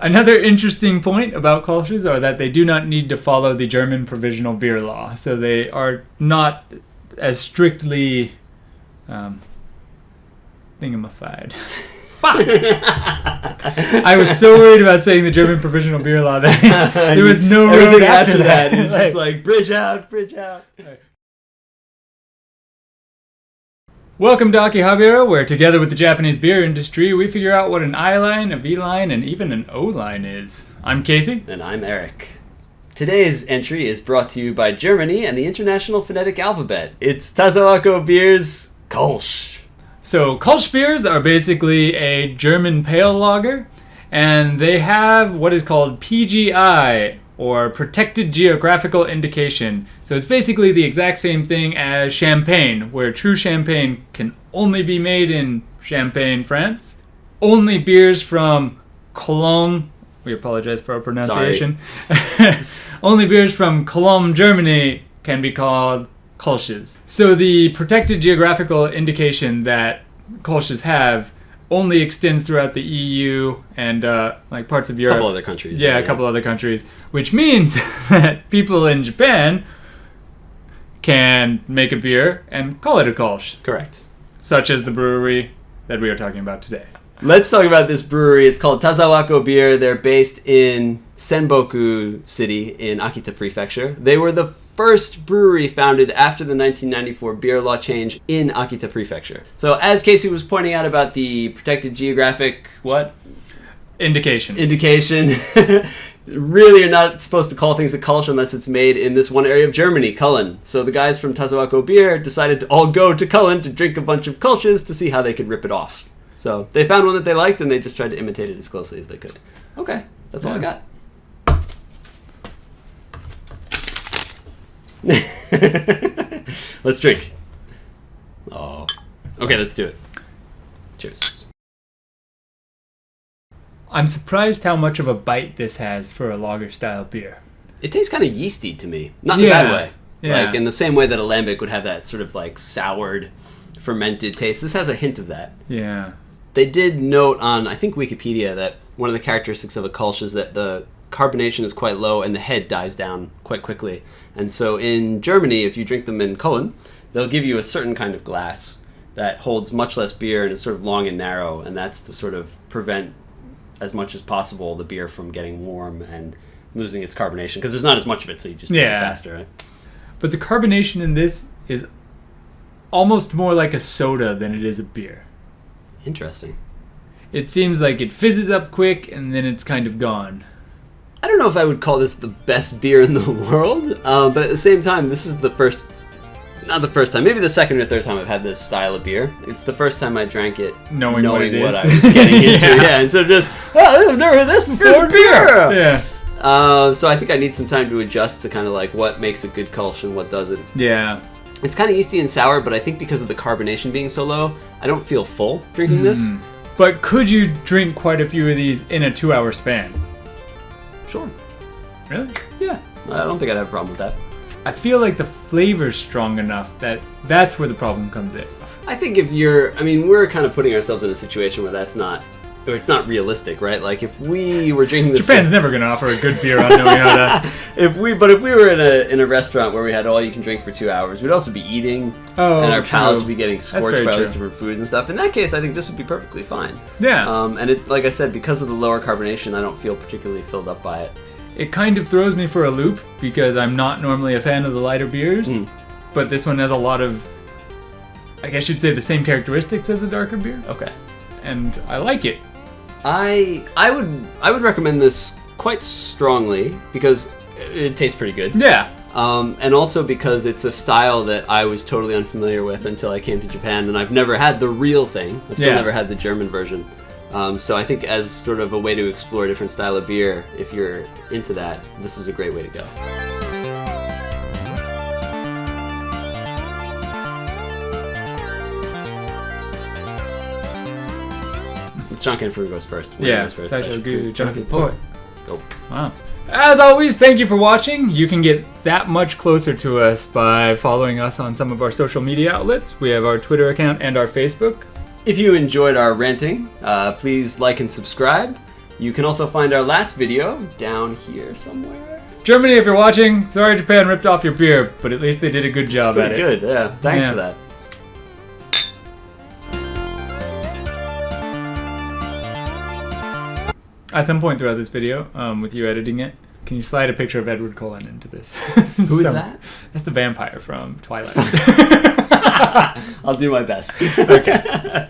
Another interesting point about Kolsch's are that they do not need to follow the German provisional beer law, so they are not as strictly thingamified. Fuck! I was so worried about saying the German provisional beer law that there was no road after that. It was just like, bridge out. Welcome to Akihabara, where together with the Japanese beer industry, we figure out what an I line, a V line, and even an O line is. I'm Casey. And I'm Eric. Today's entry is brought to you by Germany and the International Phonetic Alphabet. It's Tazawako Beer's Kolsch. So Kolsch beers are basically a German pale lager, and they have what is called PGI, or Protected Geographical Indication. So it's basically the exact same thing as champagne, where true champagne can only be made in Champagne, France. Only beers from Cologne, we apologize for our pronunciation. Only beers from Cologne, Germany can be called Kolsch's. So the Protected Geographical Indication that Kolsch's have only extends throughout the EU and like parts of Europe. A couple other countries. Yeah, a couple other countries. Which means that people in Japan can make a beer and call it a Kolsch. Correct. Such as the brewery that we are talking about today. Let's talk about this brewery. It's called Tazawako Beer. They're based in Senboku City in Akita Prefecture. They were the first brewery founded after the 1994 beer law change in Akita Prefecture. So as Casey was pointing out about the protected geographic, Indication. Really you're not supposed to call things a Kolsch unless it's made in this one area of Germany, Cullen. So the guys from Tazawako Beer decided to all go to Cullen to drink a bunch of Kolsch's to see how they could rip it off. So they found one that they liked and they just tried to imitate it as closely as they could. Okay, that's all I got. Let's drink. Oh. Okay, let's do it. Cheers. I'm surprised how much of a bite this has for a lager style beer. It tastes kind of yeasty to me. Not in a bad way. Yeah. Like in the same way that a lambic would have that sort of like soured, fermented taste. This has a hint of that. Yeah. They did note on, I think, Wikipedia that one of the characteristics of a Kolsch is that the carbonation is quite low and the head dies down quite quickly. And so in Germany, if you drink them in Cologne, they'll give you a certain kind of glass that holds much less beer and is sort of long and narrow, and that's to sort of prevent as much as possible the beer from getting warm and losing its carbonation, because there's not as much of it, so you just drink it faster, right? But the carbonation in this is almost more like a soda than it is a beer. Interesting. It seems like it fizzes up quick and then it's kind of gone. I don't know if I would call this the best beer in the world, but at the same time, this is not the first time, maybe the second or third time I've had this style of beer. It's the first time I drank it knowing what I was getting into. Yeah, instead of just, I've never had this before. It's beer! Yeah. So I think I need some time to adjust to kind of like what makes a good Kolsch and what doesn't. Yeah. It's kind of yeasty and sour, but I think because of the carbonation being so low, I don't feel full drinking this. But could you drink quite a few of these in a 2-hour span? Sure. Really? Yeah. I don't think I'd have a problem with that. I feel like the flavor's strong enough that that's where the problem comes in. I think we're kind of putting ourselves in a situation where it's not realistic, right? Like if we were drinking this, Japan's never going to offer a good beer on knowing how to. If we were in a restaurant where we had all you can drink for 2 hours, we'd also be eating, and our palates would be getting scorched by all these different foods and stuff. In that case, I think this would be perfectly fine. Yeah. And it, like I said, because of the lower carbonation, I don't feel particularly filled up by it. It kind of throws me for a loop because I'm not normally a fan of the lighter beers, but this one has a lot of, I guess you'd say, the same characteristics as a darker beer. Okay. And I like it. I would recommend this quite strongly because it tastes pretty good. Yeah. And also because it's a style that I was totally unfamiliar with until I came to Japan, and I've never had the real thing. I've still never had the German version. So I think as sort of a way to explore a different style of beer, if you're into that, this is a great way to go. It's Jonkin Fu goes first. Saishogu Jonkin Poi. Go. Wow. As always, thank you for watching. You can get that much closer to us by following us on some of our social media outlets. We have our Twitter account and our Facebook. If you enjoyed our ranting, please like and subscribe. You can also find our last video down here somewhere. Germany, if you're watching, sorry Japan ripped off your beer, but at least they did a good job at it. Good, yeah. Thanks Yeah. for that. At some point throughout this video, with you editing it, can you slide a picture of Edward Cullen into this? Who is that? That's the vampire from Twilight. I'll do my best. Okay.